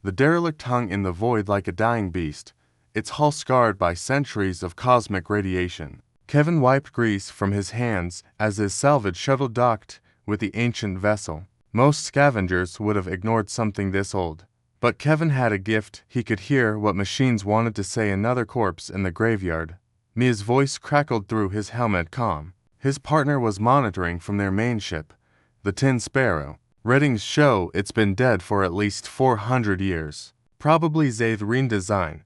The derelict hung in the void like a dying beast, its hull scarred by centuries of cosmic radiation. Kevin wiped grease from his hands as his salvage shuttle docked with the ancient vessel. Most scavengers would have ignored something this old. But Kevin had a gift. He could hear what machines wanted to say. Another corpse in the graveyard. Mia's voice crackled through his helmet calm. His partner was monitoring from their main ship, the Tin Sparrow. Readings show it's been dead for at least 400 years. Probably Zathrian design.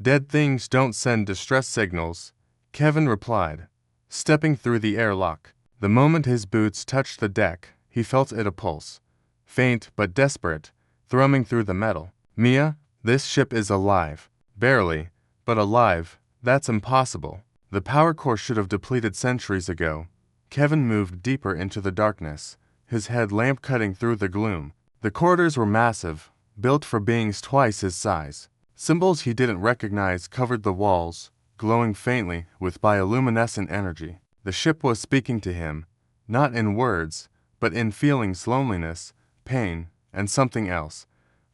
Dead things don't send distress signals, Kevin replied, stepping through the airlock. The moment his boots touched the deck, he felt it a pulse. Faint but desperate, thrumming through the metal. Mia, this ship is alive. Barely, but alive. That's impossible. The power core should have depleted centuries ago. Kevin moved deeper into the darkness, his head lamp cutting through the gloom. The corridors were massive, built for beings twice his size. Symbols he didn't recognize covered the walls, glowing faintly with bioluminescent energy. The ship was speaking to him, not in words, but in feelings: loneliness, pain, and something else.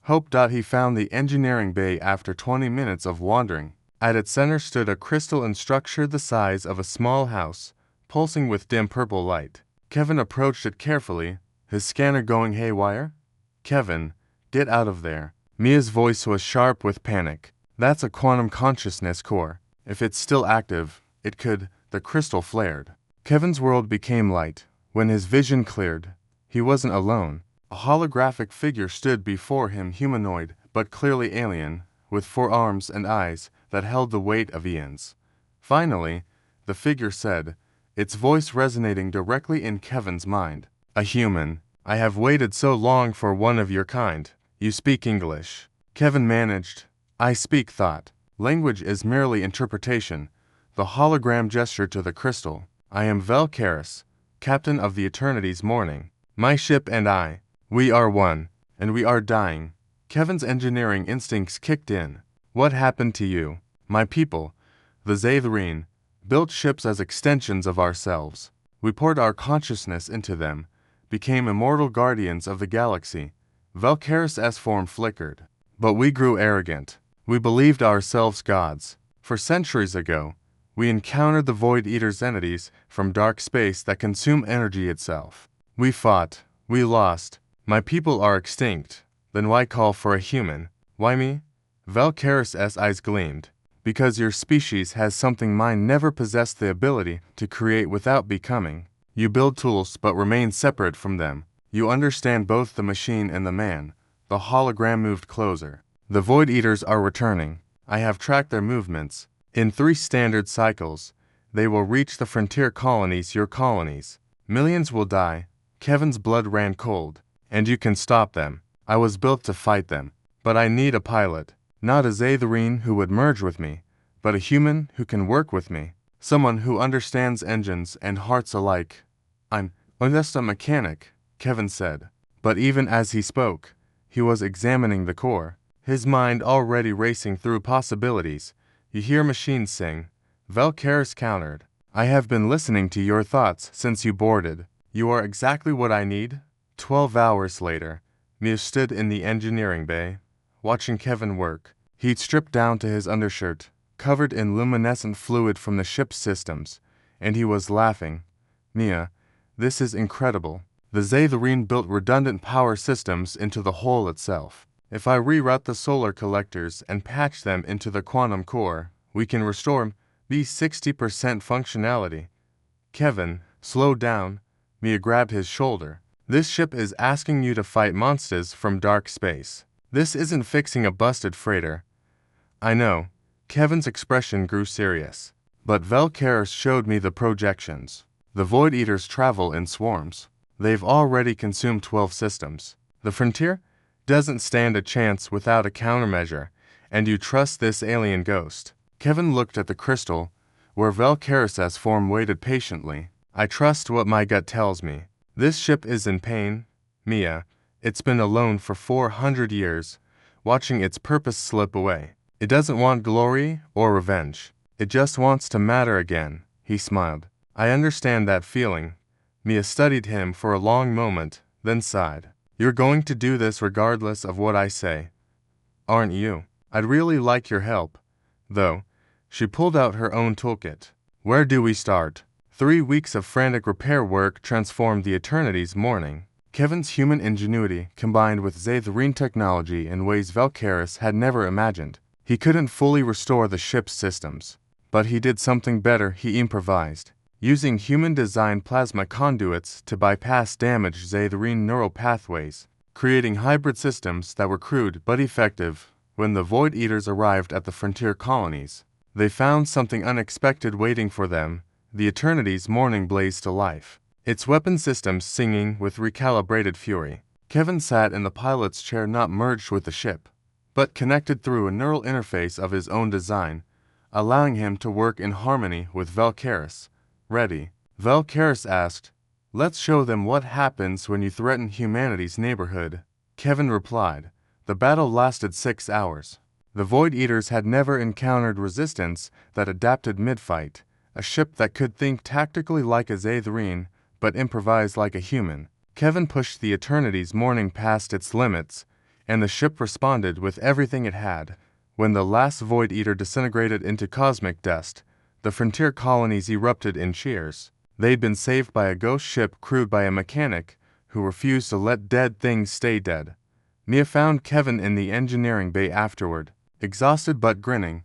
Hope. He found the engineering bay after 20 minutes of wandering. At its center stood a crystalline structure the size of a small house, pulsing with dim purple light. Kevin approached it carefully, his scanner going haywire. Kevin, get out of there. Mia's voice was sharp with panic. That's a quantum consciousness core. If it's still active, it could. The crystal flared. Kevin's world became light. When his vision cleared, he wasn't alone. A holographic figure stood before him, humanoid, but clearly alien, with 4 arms and eyes that held the weight of eons. Finally, the figure said, its voice resonating directly in Kevin's mind. A human. I have waited so long for one of your kind. You speak English. Kevin managed. I speak thought. Language is merely interpretation. The hologram gestured to the crystal. I am Velcaris, captain of the Eternity's Morning. My ship and I, we are one, and we are dying. Kevin's engineering instincts kicked in. What happened to you? My people, the Zathrian, built ships as extensions of ourselves. We poured our consciousness into them, became immortal guardians of the galaxy. Velcaris' form flickered. But we grew arrogant. We believed ourselves gods. For centuries ago, we encountered the Void Eater's entities from dark space that consume energy itself. We fought. We lost. My people are extinct. Then why call for a human? Why me? Velcaris' eyes gleamed. Because your species has something mine never possessed: the ability to create without becoming. You build tools but remain separate from them. You understand both the machine and the man. The hologram moved closer. The Void Eaters are returning. I have tracked their movements. In 3 standard cycles, they will reach the frontier colonies, your colonies. Millions will die. Kevin's blood ran cold. And you can stop them. I was built to fight them. But I need a pilot. Not a Zathrian who would merge with me, but a human who can work with me. Someone who understands engines and hearts alike. I'm just a mechanic, Kevin said. But even as he spoke, he was examining the core, his mind already racing through possibilities. You hear machines sing. Velcaris countered. I have been listening to your thoughts since you boarded. You are exactly what I need. 12 hours later, Mia stood in the engineering bay, watching Kevin work. He'd stripped down to his undershirt, covered in luminescent fluid from the ship's systems, and he was laughing. Mia, this is incredible. The Zathrian built redundant power systems into the hull itself. If I reroute the solar collectors and patch them into the quantum core, we can restore the 60% functionality. Kevin, slow down. Mia grabbed his shoulder. This ship is asking you to fight monsters from dark space. This isn't fixing a busted freighter. I know. Kevin's expression grew serious. But Velcaris showed me the projections. The Void Eaters travel in swarms. They've already consumed 12 systems. The frontier doesn't stand a chance without a countermeasure, and you trust this alien ghost. Kevin looked at the crystal, where Velcaris' form waited patiently. I trust what my gut tells me. This ship is in pain, Mia. It's been alone for 400 years, watching its purpose slip away. It doesn't want glory or revenge. It just wants to matter again. He smiled. I understand that feeling. Mia studied him for a long moment, then sighed. You're going to do this regardless of what I say. aren't you? I'd really like your help, though. She pulled out her own toolkit. Where do we start? 3 weeks of frantic repair work transformed the Eternity's morning. Kevin's human ingenuity combined with Zathorine technology in ways Valkyris had never imagined. He couldn't fully restore the ship's systems, but he did something better. He improvised, using human-designed plasma conduits to bypass damaged Zathorine neural pathways, creating hybrid systems that were crude but effective. When the Void Eaters arrived at the frontier colonies, they found something unexpected waiting for them. The Eternity's morning blazed to life, its weapon systems singing with recalibrated fury. Kevin sat in the pilot's chair, not merged with the ship, but connected through a neural interface of his own design, allowing him to work in harmony with Valkyris. Ready? Valkyris asked. Let's show them what happens when you threaten humanity's neighborhood. Kevin replied. The battle lasted 6 hours. The Void Eaters had never encountered resistance that adapted mid-fight, a ship that could think tactically like a Zathorine, but improvise like a human. Kevin pushed the Eternity's morning past its limits, and the ship responded with everything it had. When the last Void Eater disintegrated into cosmic dust, the frontier colonies erupted in cheers. They'd been saved by a ghost ship crewed by a mechanic who refused to let dead things stay dead. Mia found Kevin in the engineering bay afterward, exhausted but grinning.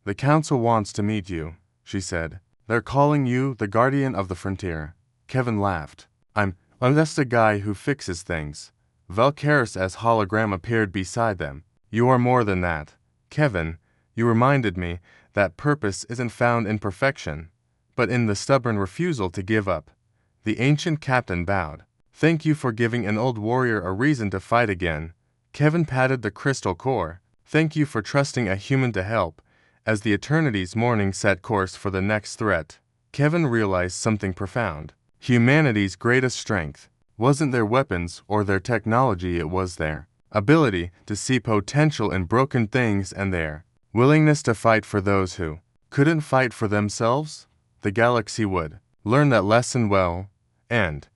The Council wants to meet you, she said. They're calling you the Guardian of the Frontier. Kevin laughed. I'm just a guy who fixes things. Valkyris' hologram appeared beside them. You are more than that. Kevin, you reminded me that purpose isn't found in perfection, but in the stubborn refusal to give up. The ancient captain bowed. Thank you for giving an old warrior a reason to fight again. Kevin patted the crystal core. Thank you for trusting a human to help. As the Eternity's morning set course for the next threat, Kevin realized something profound. Humanity's greatest strength wasn't their weapons or their technology, it was their ability to see potential in broken things and their willingness to fight for those who couldn't fight for themselves. The galaxy would learn that lesson well, and